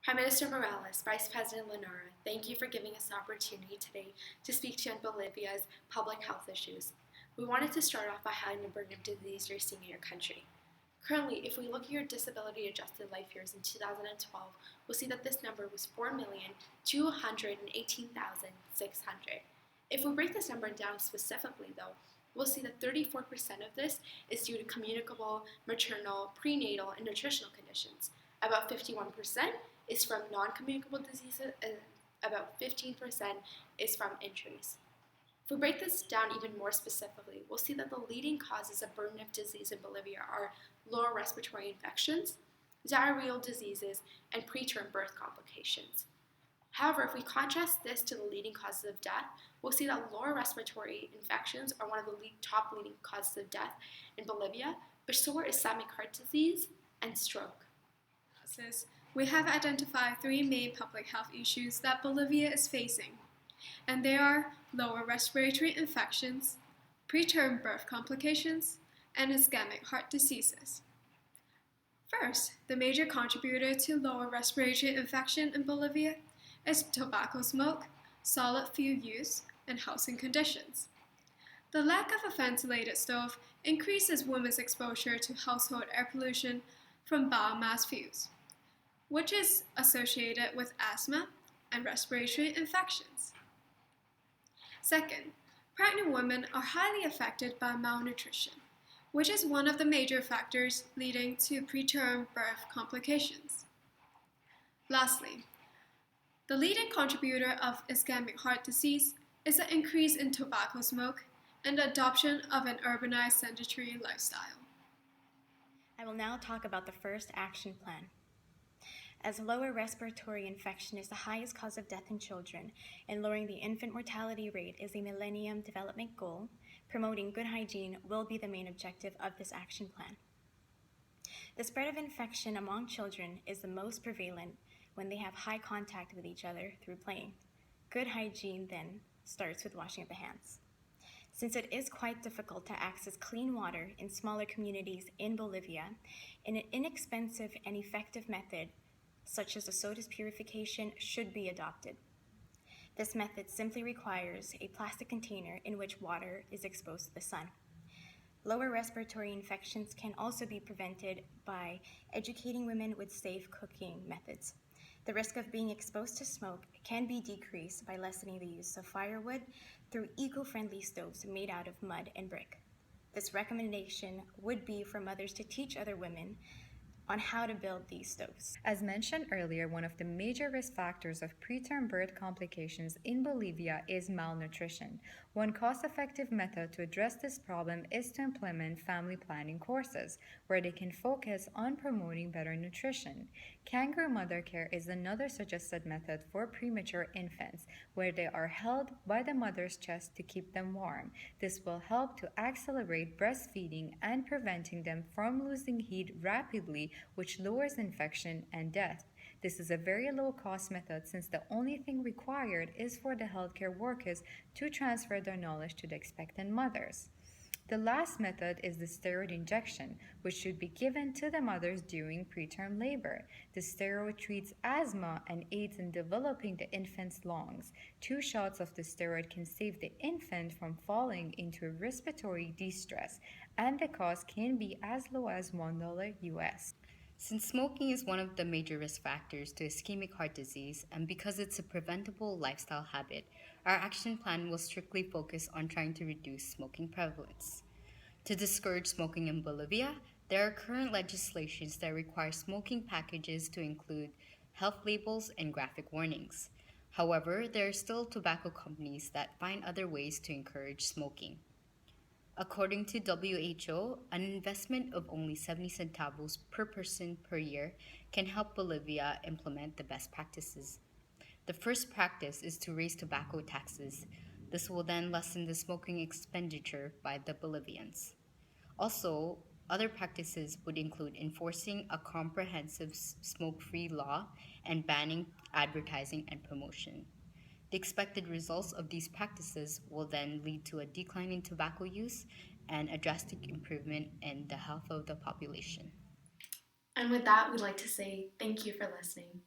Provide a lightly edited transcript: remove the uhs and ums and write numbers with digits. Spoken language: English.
Prime Minister Morales, Vice President Lenora, thank you for giving us the opportunity today to speak to you on Bolivia's public health issues. We wanted to start off by highlighting the burden of disease you're seeing in your country. Currently, if we look at your disability-adjusted life years in 2012, we'll see that this number was 4,218,600. If we break this number down specifically, though, we'll see that 34% of this is due to communicable, maternal, prenatal, and nutritional conditions. About 51% is from non-communicable diseases, and about 15% is from injuries. If we break this down even more specifically, we'll see that the leading causes of burden of disease in Bolivia are lower respiratory infections, diarrheal diseases, and preterm birth complications. However, if we contrast this to the leading causes of death, we'll see that lower respiratory infections are one of the top leading causes of death in Bolivia, but so are ischemic heart disease and stroke. We have identified three main public health issues that Bolivia is facing, and they are lower respiratory infections, preterm birth complications, and ischemic heart diseases. First, the major contributor to lower respiratory infection in Bolivia is tobacco smoke, solid fuel use, and housing conditions. The lack of a ventilated stove increases women's exposure to household air pollution from biomass fuels, which is associated with asthma and respiratory infections. Second, pregnant women are highly affected by malnutrition, which is one of the major factors leading to preterm birth complications. Lastly, the leading contributor of ischemic heart disease is the increase in tobacco smoke and the adoption of an urbanized sedentary lifestyle. I will now talk about the first action plan. As lower respiratory infection is the highest cause of death in children, and lowering the infant mortality rate is a Millennium Development Goal, promoting good hygiene will be the main objective of this action plan. The spread of infection among children is the most prevalent when they have high contact with each other through playing. Good hygiene then starts with washing of the hands. Since it is quite difficult to access clean water in smaller communities in Bolivia, an inexpensive and effective method such as soda purification should be adopted. This method simply requires a plastic container in which water is exposed to the sun. Lower respiratory infections can also be prevented by educating women with safe cooking methods. The risk of being exposed to smoke can be decreased by lessening the use of firewood through eco-friendly stoves made out of mud and brick. This recommendation would be for mothers to teach other women on how to build these stoves. As mentioned earlier, one of the major risk factors of preterm birth complications in Bolivia is malnutrition. One cost-effective method to address this problem is to implement family planning courses, where they can focus on promoting better nutrition. Kangaroo mother care is another suggested method for premature infants, where they are held by the mother's chest to keep them warm. This will help to accelerate breastfeeding and preventing them from losing heat rapidly, which lowers infection and death. This is a very low-cost method since the only thing required is for the healthcare workers to transfer their knowledge to the expectant mothers. The last method is the steroid injection, which should be given to the mothers during preterm labor. The steroid treats asthma and aids in developing the infant's lungs. 2 shots of the steroid can save the infant from falling into respiratory distress, and the cost can be as low as $1 US. Since smoking is one of the major risk factors to ischemic heart disease, and because it's a preventable lifestyle habit, our action plan will strictly focus on trying to reduce smoking prevalence. To discourage smoking in Bolivia, there are current legislations that require smoking packages to include health labels and graphic warnings. However, there are still tobacco companies that find other ways to encourage smoking. According to WHO, an investment of only 70 centavos per person per year can help Bolivia implement the best practices. The first practice is to raise tobacco taxes. This will then lessen the smoking expenditure by the Bolivians. Also, other practices would include enforcing a comprehensive smoke-free law and banning advertising and promotion. The expected results of these practices will then lead to a decline in tobacco use and a drastic improvement in the health of the population. And with that, we'd like to say thank you for listening.